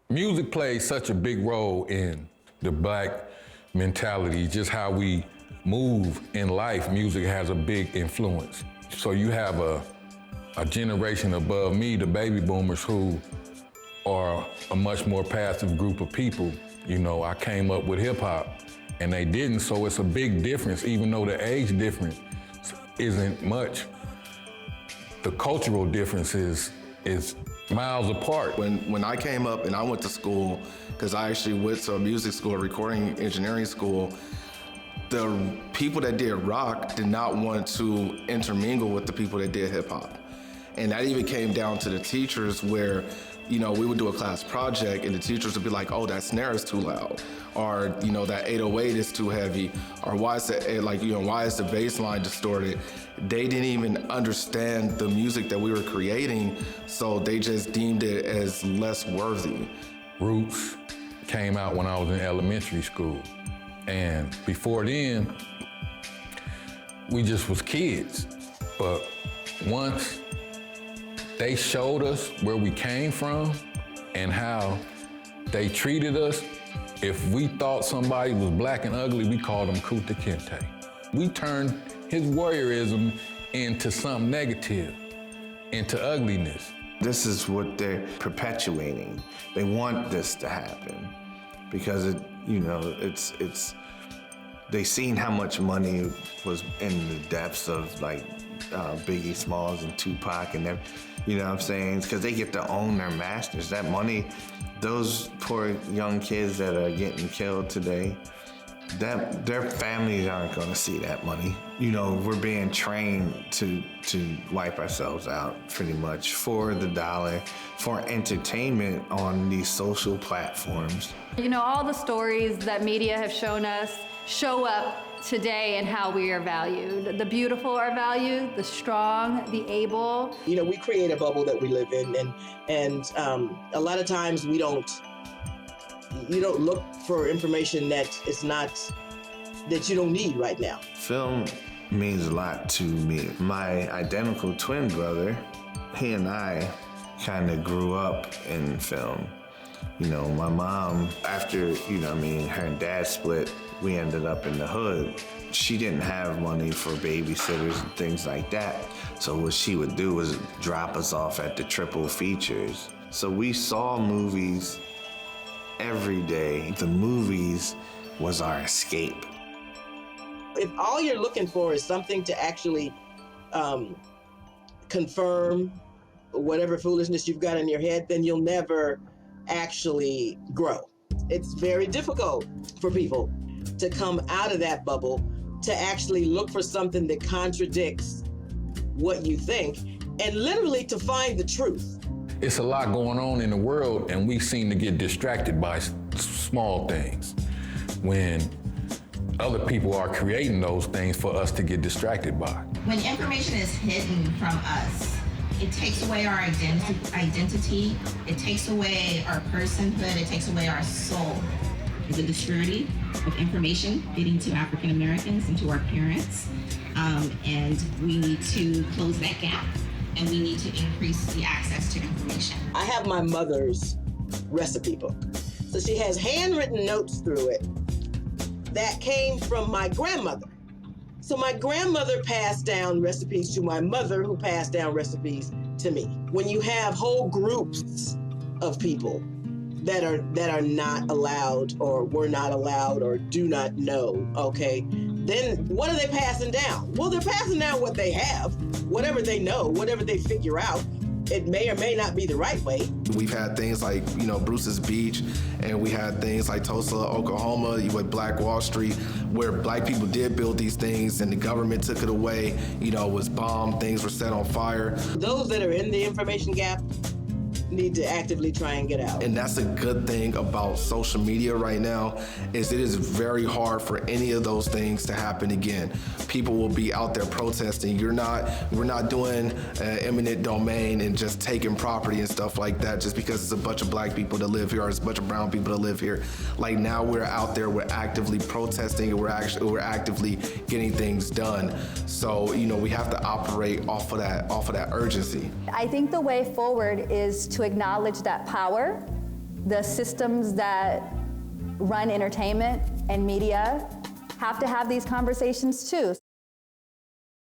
Music plays such a big role in the black mentality, just how we move in life. Music has a big influence. So you have a generation above me, the baby boomers, who are a much more passive group of people. You know, I came up with hip hop and they didn't, so it's a big difference, even though the age difference isn't much. The cultural difference is miles apart. When I came up and I went to school, because I actually went to a music school, a recording engineering school, the people that did rock did not want to intermingle with the people that did hip hop. And that even came down to the teachers where, you know, we would do a class project and the teachers would be like, oh, that snare is too loud. Or, you know, that 808 is too heavy. Or why is why is the bass line distorted? They didn't even understand the music that we were creating, so they just deemed it as less worthy. Roots came out when I was in elementary school. And before then, we just was kids. But once they showed us where we came from and how they treated us, if we thought somebody was black and ugly, we called them Kunta Kinte. We turned his warriorism into something negative, into ugliness. This is what they're perpetuating. They want this to happen because they seen how much money was in the depths of like Biggie Smalls and Tupac and them, you know what I'm saying? Because they get to own their masters. That money, those poor young kids that are getting killed today, their families aren't gonna see that money. You know, we're being trained to wipe ourselves out pretty much for the dollar, for entertainment on these social platforms. You know, all the stories that media have shown us show up today and how we are valued. The beautiful are valued, the strong, the able. You know, we create a bubble that we live in, and a lot of times you don't look for information that you don't need right now. Film means a lot to me. My identical twin brother, he and I kind of grew up in film. You know, my mom, after, her and dad split, we ended up in the hood. She didn't have money for babysitters and things like that. So what she would do was drop us off at the triple features. So we saw movies every day. The movies was our escape. If all you're looking for is something to actually confirm whatever foolishness you've got in your head, then you'll never actually grow. It's very difficult for people to come out of that bubble, to actually look for something that contradicts what you think, and literally to find the truth. It's a lot going on in the world, and we seem to get distracted by small things when other people are creating those things for us to get distracted by. When information is hidden from us, it takes away our identity, it takes away our personhood, it takes away our soul. The disparity of information getting to African Americans and to our parents, and we need to close that gap, and we need to increase the access to information. I have my mother's recipe book. So she has handwritten notes through it that came from my grandmother. So my grandmother passed down recipes to my mother, who passed down recipes to me. When you have whole groups of people that are not allowed or were not allowed or do not know, okay, then what are they passing down? Well, they're passing down what they have, whatever they know, whatever they figure out. It may or may not be the right way. We've had things like, Bruce's Beach, and we had things like Tulsa, Oklahoma, with Black Wall Street, where black people did build these things and the government took it away, it was bombed, things were set on fire. Those that are in the information gap need to actively try and get out. And that's a good thing about social media right now, is it is very hard for any of those things to happen again. People will be out there protesting. We're not doing eminent domain and just taking property and stuff like that just because it's a bunch of black people that live here or it's a bunch of brown people that live here. Like now we're out there, we're actively protesting and we're actively getting things done. So, we have to operate off of that urgency. I think the way forward is to acknowledge that power the systems that run entertainment and media have to have these conversations too.